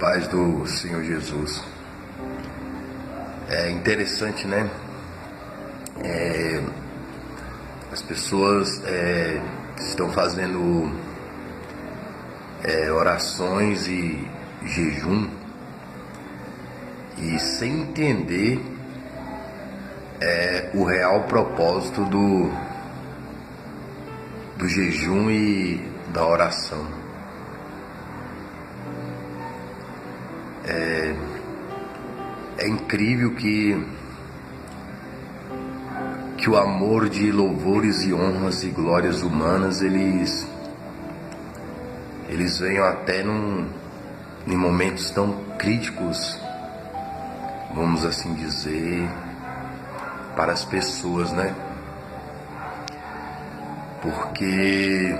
Paz do Senhor Jesus. É interessante, né? As pessoas estão fazendo orações e jejum e sem entender o real propósito do jejum e da oração. É incrível que o amor de louvores e honras e glórias humanas eles venham até em momentos tão críticos, vamos assim dizer, para as pessoas, né? Porque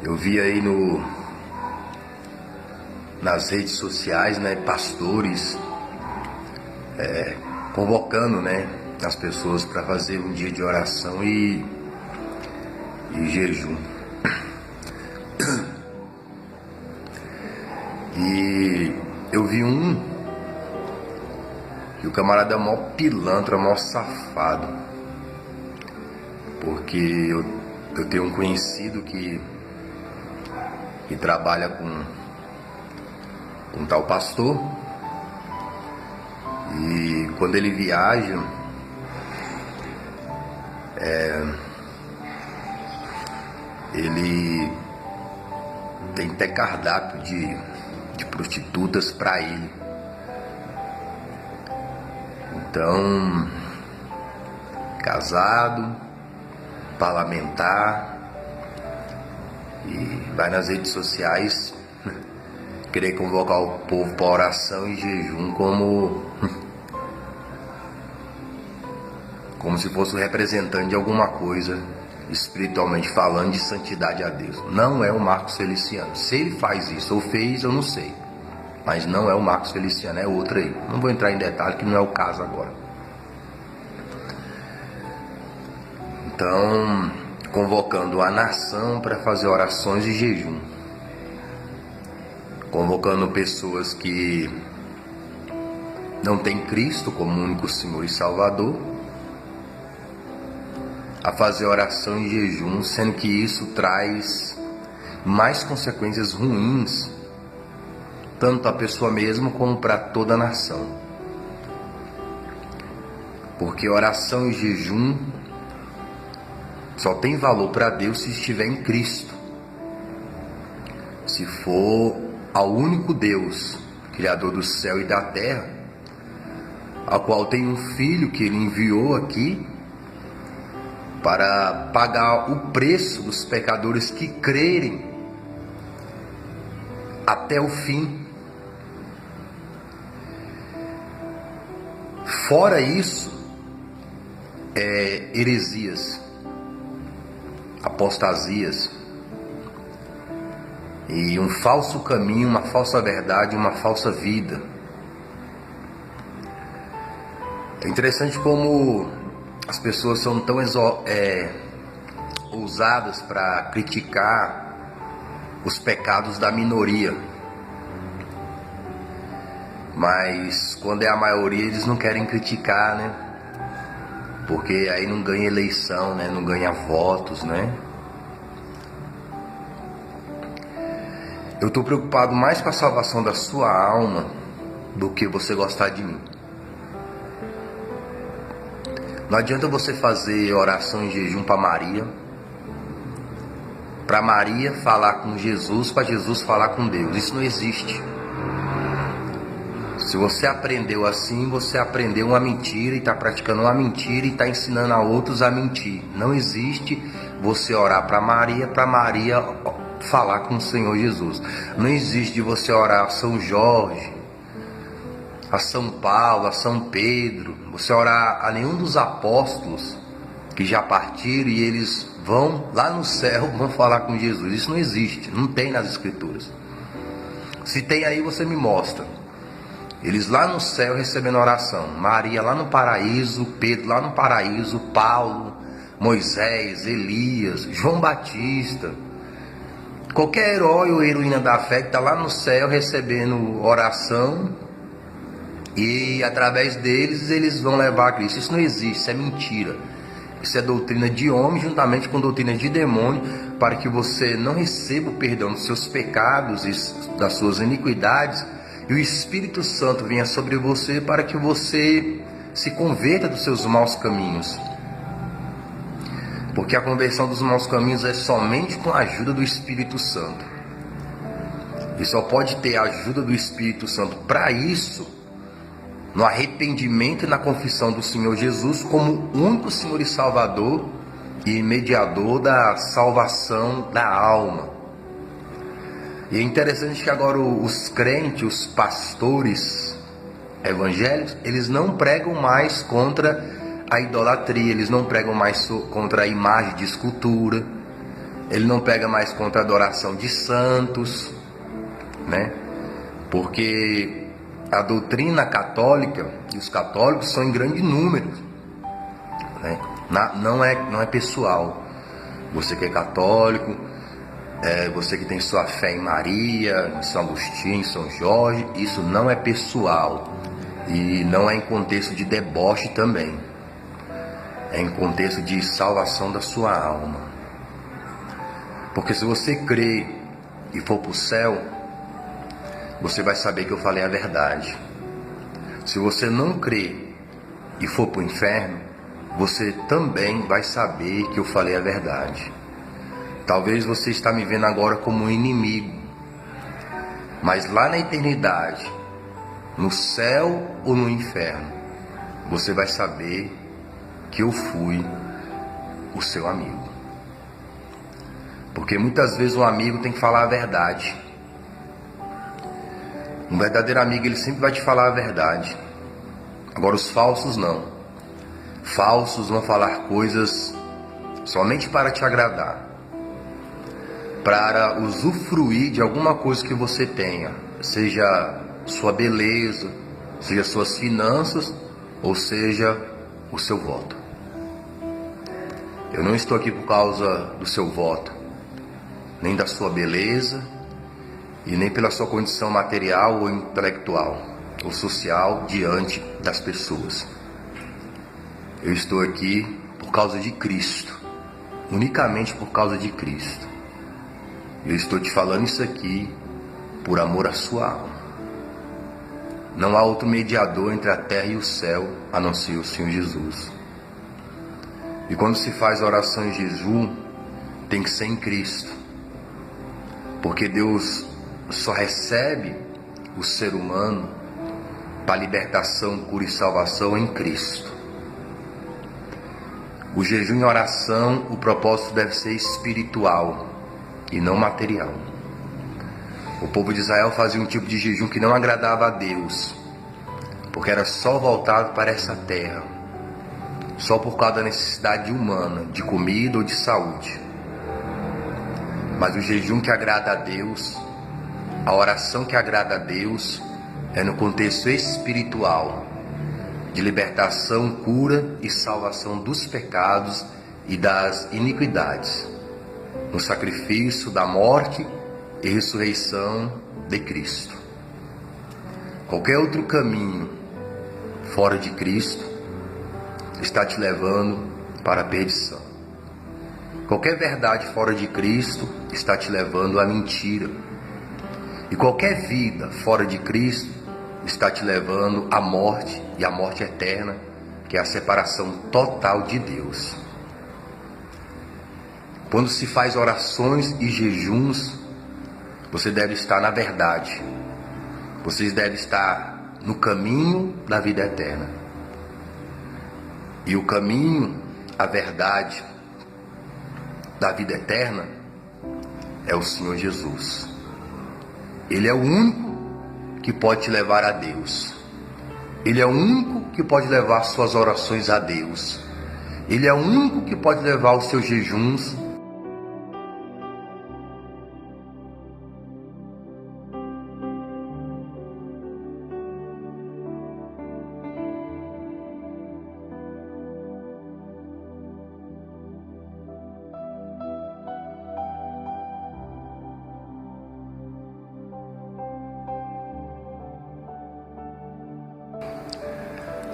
eu vi aí nas redes sociais, né, pastores convocando, né, as pessoas para fazer um dia de oração e jejum. E eu vi que o camarada é o maior pilantra, o maior safado, porque eu tenho um conhecido que trabalha com um tal pastor, e quando ele viaja, ele tem até cardápio de prostitutas para ele. Então, casado, parlamentar, e vai nas redes sociais querer convocar o povo para oração e jejum como se fosse o representante de alguma coisa, espiritualmente falando, de santidade a Deus. Não é o Marcos Feliciano. Se ele faz isso ou fez, eu não sei, mas não é o Marcos Feliciano, é outro aí. Não vou entrar em detalhe, que não é o caso agora. Então, convocando a nação para fazer orações e jejum, convocando pessoas que não têm Cristo como único Senhor e Salvador a fazer oração e jejum, sendo que isso traz mais consequências ruins, tanto a pessoa mesma como para toda a nação. Porque oração e jejum só tem valor para Deus se estiver em Cristo. Se for ao único Deus, Criador do céu e da terra, ao qual tem um Filho que Ele enviou aqui para pagar o preço dos pecadores que crerem até o fim. Fora isso, heresias, apostasias, e um falso caminho, uma falsa verdade, uma falsa vida. É interessante como as pessoas são tão ousadas para criticar os pecados da minoria, mas quando é a maioria eles não querem criticar, né? Porque aí não ganha eleição, né? Não ganha votos, né? Eu estou preocupado mais com a salvação da sua alma do que você gostar de mim. Não adianta você fazer oração em jejum para Maria falar com Jesus, para Jesus falar com Deus. Isso não existe. Se você aprendeu assim, você aprendeu uma mentira e está praticando uma mentira e está ensinando a outros a mentir. Não existe você orar para Maria falar com o Senhor Jesus. Não existe você orar a São Jorge, a São Paulo, a São Pedro, você orar a nenhum dos apóstolos que já partiram e eles vão lá no céu, vão falar com Jesus. Isso não existe, não tem nas Escrituras. Se tem aí, você me mostra. Eles lá no céu recebendo oração, Maria lá no paraíso, Pedro lá no paraíso, Paulo, Moisés, Elias, João Batista, qualquer herói ou heroína da fé que está lá no céu recebendo oração e através deles eles vão levar a Cristo. Isso não existe, isso é mentira. Isso é doutrina de homem juntamente com doutrina de demônio, para que você não receba o perdão dos seus pecados e das suas iniquidades, e o Espírito Santo venha sobre você para que você se converta dos seus maus caminhos. Porque a conversão dos maus caminhos é somente com a ajuda do Espírito Santo. E só pode ter a ajuda do Espírito Santo para isso no arrependimento e na confissão do Senhor Jesus como único Senhor e Salvador e mediador da salvação da alma. E é interessante que agora os crentes, os pastores evangélicos, eles não pregam mais contra a idolatria, eles não pregam mais contra a imagem de escultura, ele não pega mais contra a adoração de santos, né? Porque a doutrina católica e os católicos são em grande número, né? Não é pessoal. Você que é católico, você que tem sua fé em Maria, em São Agostinho, em São Jorge, isso não é pessoal e não é em contexto de deboche também. É em contexto de salvação da sua alma. Porque se você crer e for para o céu, você vai saber que eu falei a verdade. Se você não crer e for para o inferno, você também vai saber que eu falei a verdade. Talvez você está me vendo agora como um inimigo, mas lá na eternidade, no céu ou no inferno, você vai saber que eu fui o seu amigo. Porque muitas vezes um amigo tem que falar a verdade. Um verdadeiro amigo, ele sempre vai te falar a verdade. Agora os falsos não. Falsos vão falar coisas somente para te agradar, para usufruir de alguma coisa que você tenha, seja sua beleza, seja suas finanças, ou seja o seu voto. Eu não estou aqui por causa do seu voto, nem da sua beleza, e nem pela sua condição material ou intelectual ou social diante das pessoas. Eu estou aqui por causa de Cristo, unicamente por causa de Cristo. Eu estou te falando isso aqui por amor à sua alma. Não há outro mediador entre a terra e o céu a não ser o Senhor Jesus. E quando se faz oração em jejum, tem que ser em Cristo, porque Deus só recebe o ser humano para libertação, cura e salvação em Cristo. O jejum e oração, o propósito deve ser espiritual e não material. O povo de Israel fazia um tipo de jejum que não agradava a Deus, porque era só voltado para essa terra, só por causa da necessidade humana, de comida ou de saúde. Mas o jejum que agrada a Deus, a oração que agrada a Deus, é no contexto espiritual, de libertação, cura e salvação dos pecados e das iniquidades, no sacrifício da morte e ressurreição de Cristo. Qualquer outro caminho fora de Cristo está te levando para a perdição. Qualquer verdade fora de Cristo está te levando à mentira. E qualquer vida fora de Cristo está te levando à morte, e à morte eterna, que é a separação total de Deus. Quando se faz orações e jejuns, você deve estar na verdade. Vocês devem estar no caminho da vida eterna. E o caminho, a verdade da vida eterna é o Senhor Jesus. Ele é o único que pode te levar a Deus. Ele é o único que pode levar suas orações a Deus. Ele é o único que pode levar os seus jejuns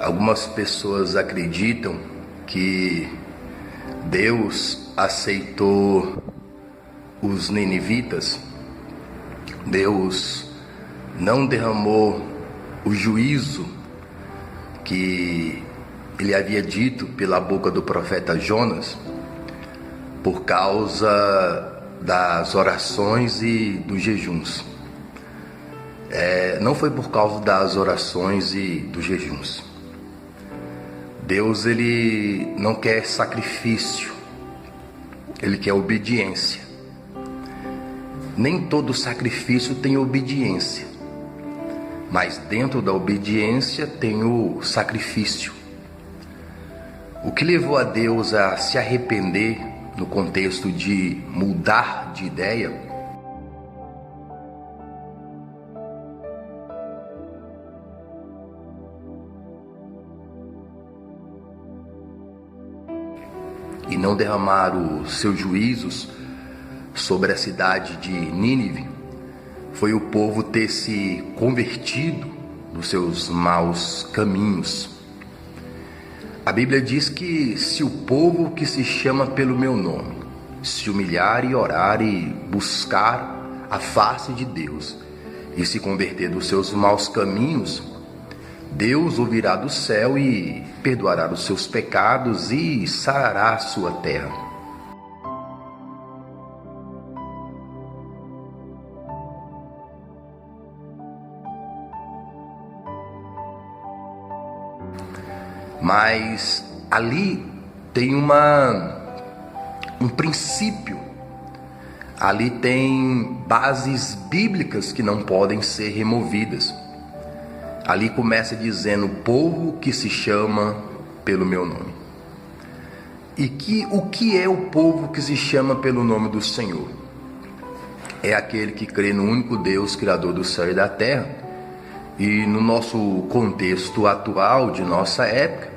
Algumas pessoas acreditam que Deus aceitou os ninivitas, Deus não derramou o juízo que ele havia dito pela boca do profeta Jonas por causa das orações e dos jejuns. Não foi por causa das orações e dos jejuns. Deus, ele não quer sacrifício, ele quer obediência. Nem todo sacrifício tem obediência, mas dentro da obediência tem o sacrifício. O que levou a Deus a se arrepender no contexto de mudar de ideia e não derramar os seus juízos sobre a cidade de Nínive foi o povo ter se convertido dos seus maus caminhos. A Bíblia diz que se o povo que se chama pelo meu nome se humilhar e orar e buscar a face de Deus e se converter dos seus maus caminhos, Deus ouvirá do céu e perdoará os seus pecados e sarará a sua terra. Mas ali tem um princípio, ali tem bases bíblicas que não podem ser removidas. Ali começa dizendo: povo que se chama pelo meu nome. O que é o povo que se chama pelo nome do Senhor? É aquele que crê no único Deus, Criador do céu e da terra. E no nosso contexto atual, de nossa época,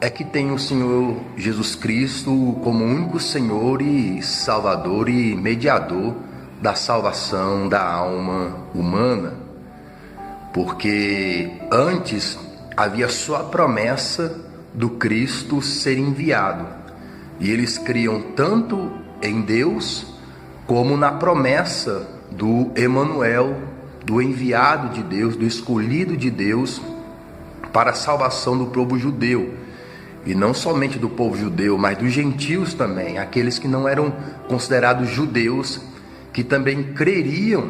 é que tem o Senhor Jesus Cristo como único Senhor e Salvador e mediador da salvação da alma humana. Porque antes havia só a promessa do Cristo ser enviado, e eles criam tanto em Deus como na promessa do Emanuel, do enviado de Deus, do escolhido de Deus para a salvação do povo judeu. E não somente do povo judeu, mas dos gentios também, aqueles que não eram considerados judeus, que também creriam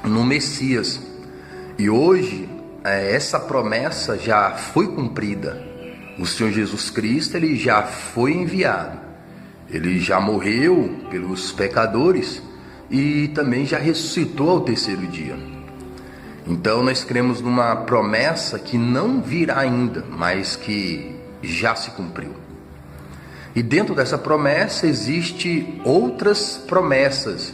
no Messias. E hoje, essa promessa já foi cumprida. O Senhor Jesus Cristo, ele já foi enviado. Ele já morreu pelos pecadores e também já ressuscitou ao terceiro dia. Então nós cremos numa promessa que não virá ainda, mas que já se cumpriu. E dentro dessa promessa existe outras promessas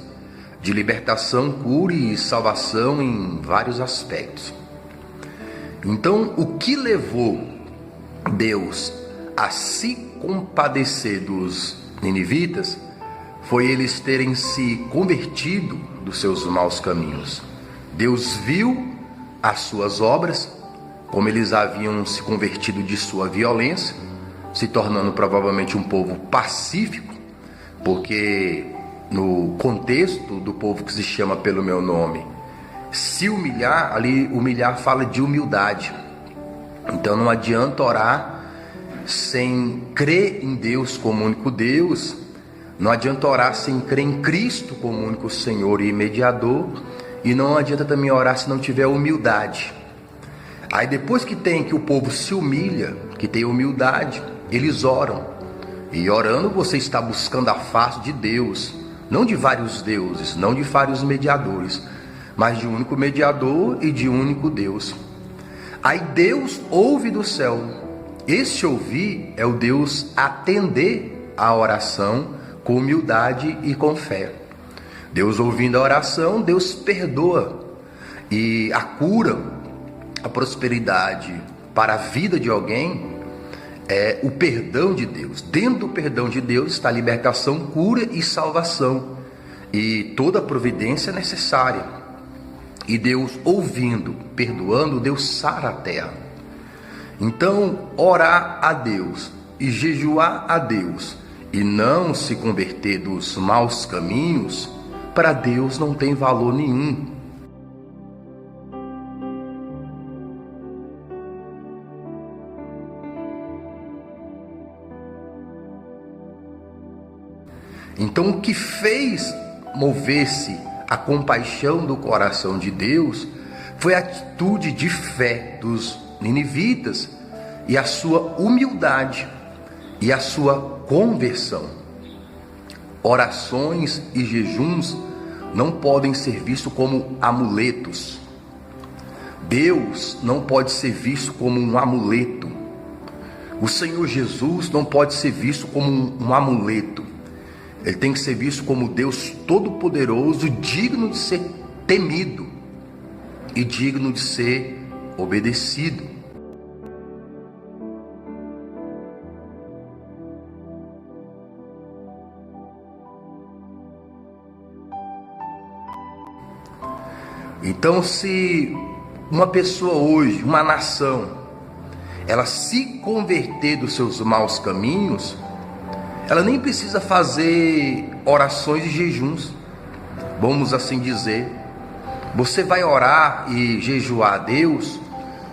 de libertação, cura e salvação em vários aspectos. Então, o que levou Deus a se compadecer dos ninivitas foi eles terem se convertido dos seus maus caminhos. Deus viu as suas obras, como eles haviam se convertido de sua violência, se tornando provavelmente um povo pacífico, porque no contexto do povo que se chama pelo meu nome, se humilhar, ali humilhar fala de humildade. Então não adianta orar sem crer em Deus como único Deus, não adianta orar sem crer em Cristo como único Senhor e mediador, e não adianta também orar se não tiver humildade. Aí depois que o povo se humilha, que tem humildade, eles oram. E orando você está buscando a face de Deus, não de vários deuses, não de vários mediadores, mas de um único mediador e de um único Deus. Aí Deus ouve do céu. Esse ouvir é o Deus atender a oração com humildade e com fé. Deus ouvindo a oração, Deus perdoa. E a cura, a prosperidade para a vida de alguém é o perdão de Deus. Dentro do perdão de Deus está a libertação, cura e salvação. E toda a providência necessária. E Deus ouvindo, perdoando, Deus sara a terra. Então, orar a Deus e jejuar a Deus e não se converter dos maus caminhos, para Deus não tem valor nenhum. Então, o que fez mover-se a compaixão do coração de Deus foi a atitude de fé dos ninivitas e a sua humildade e a sua conversão. Orações e jejuns não podem ser vistos como amuletos. Deus não pode ser visto como um amuleto. O Senhor Jesus não pode ser visto como um amuleto. Ele tem que ser visto como Deus Todo-Poderoso, digno de ser temido e digno de ser obedecido. Então, se uma pessoa hoje, uma nação, ela se converter dos seus maus caminhos, ela nem precisa fazer orações e jejuns, vamos assim dizer. Você vai orar e jejuar a Deus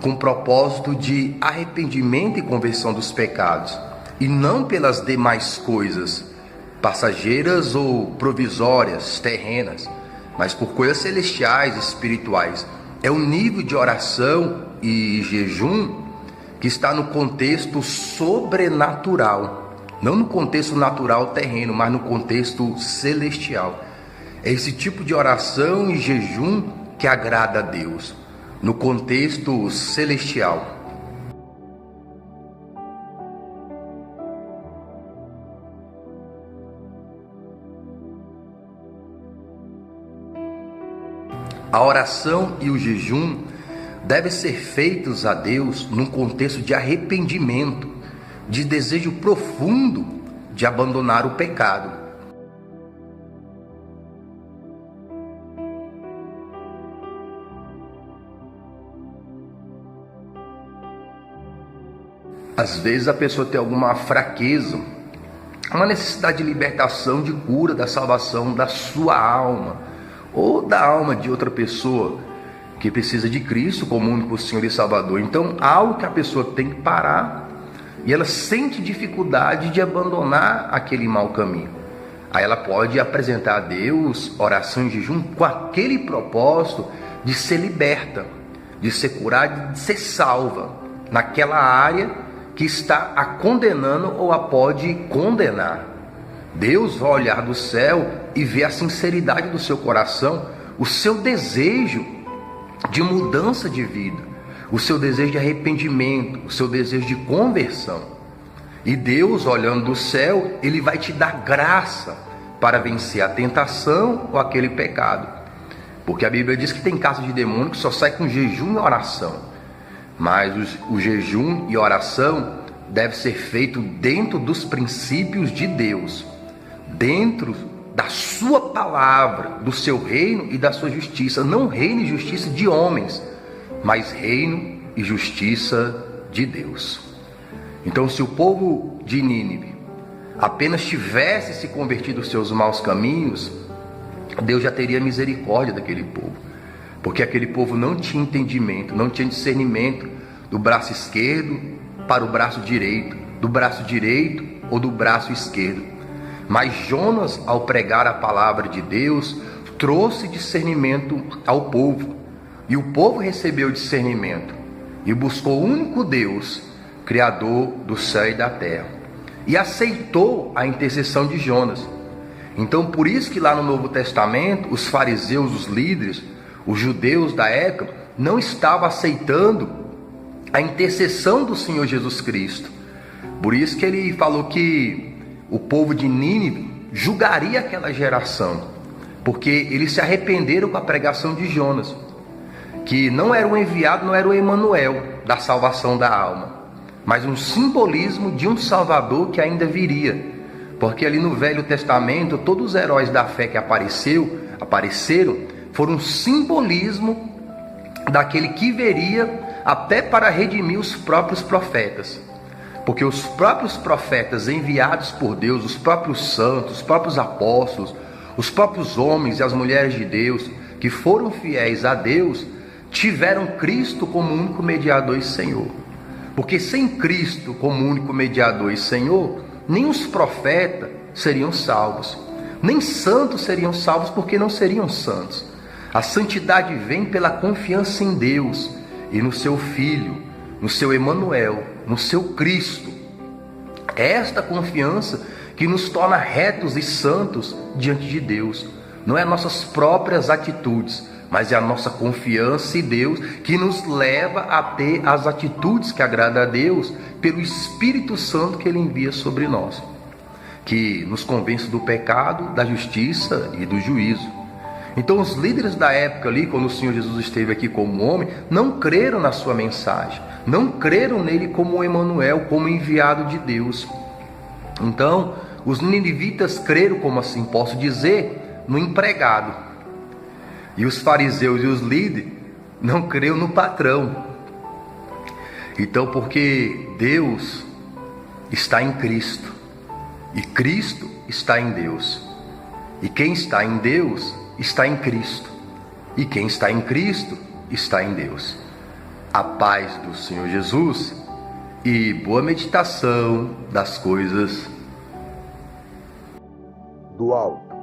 com o propósito de arrependimento e conversão dos pecados, e não pelas demais coisas passageiras ou provisórias, terrenas, mas por coisas celestiais, espirituais. É um nível de oração e jejum que está no contexto sobrenatural, não no contexto natural terreno, mas no contexto celestial. É esse tipo de oração e jejum que agrada a Deus, no contexto celestial. A oração e o jejum devem ser feitos a Deus num contexto de arrependimento, de desejo profundo de abandonar o pecado. Às vezes a pessoa tem alguma fraqueza, uma necessidade de libertação, de cura, da salvação da sua alma, ou da alma de outra pessoa que precisa de Cristo como único Senhor e Salvador. Então, algo que a pessoa tem que parar, e ela sente dificuldade de abandonar aquele mau caminho. Aí ela pode apresentar a Deus oração e jejum com aquele propósito de ser liberta, de ser curada, de ser salva naquela área que está a condenando ou a pode condenar. Deus vai olhar do céu e ver a sinceridade do seu coração, o seu desejo de mudança de vida, o seu desejo de arrependimento, o seu desejo de conversão. E Deus, olhando do céu, Ele vai te dar graça para vencer a tentação ou aquele pecado. Porque a Bíblia diz que tem casa de demônio que só sai com jejum e oração. Mas o jejum e oração deve ser feito dentro dos princípios de Deus, dentro da sua palavra, do seu reino e da sua justiça. Não reino e justiça de homens, mas reino e justiça de Deus. Então, se o povo de Nínive apenas tivesse se convertido dos seus maus caminhos, Deus já teria misericórdia daquele povo, porque aquele povo não tinha entendimento, não tinha discernimento do braço esquerdo para o braço direito, do braço direito ou do braço esquerdo. Mas Jonas, ao pregar a palavra de Deus, trouxe discernimento ao povo, e o povo recebeu discernimento e buscou o único Deus, Criador do céu e da terra, e aceitou a intercessão de Jonas. Então, por isso que lá no Novo Testamento, os fariseus, os líderes, os judeus da época, não estavam aceitando a intercessão do Senhor Jesus Cristo. Por isso que ele falou que o povo de Nínive julgaria aquela geração, porque eles se arrependeram com a pregação de Jonas, que não era o enviado, não era o Emanuel da salvação da alma, mas um simbolismo de um Salvador que ainda viria. Porque ali no Velho Testamento, todos os heróis da fé que apareceram, foram um simbolismo daquele que viria até para redimir os próprios profetas. Porque os próprios profetas enviados por Deus, os próprios santos, os próprios apóstolos, os próprios homens e as mulheres de Deus que foram fiéis a Deus, tiveram Cristo como único mediador e Senhor. Porque sem Cristo como único mediador e Senhor, nem os profetas seriam salvos, nem santos seriam salvos, porque não seriam santos. A santidade vem pela confiança em Deus e no seu Filho, no seu Emanuel, no seu Cristo. É esta confiança que nos torna retos e santos diante de Deus. Não é nossas próprias atitudes, mas é a nossa confiança em Deus que nos leva a ter as atitudes que agradam a Deus pelo Espírito Santo que Ele envia sobre nós, que nos convence do pecado, da justiça e do juízo. Então os líderes da época ali, quando o Senhor Jesus esteve aqui como homem, não creram na sua mensagem, não creram nele como Emanuel, como enviado de Deus. Então os ninivitas creram, como assim posso dizer, no empregado. E os fariseus e os líderes não creram no patrão. Então, porque Deus está em Cristo e Cristo está em Deus, e quem está em Deus está em Cristo, e quem está em Cristo está em Deus. A paz do Senhor Jesus e boa meditação das coisas do alto.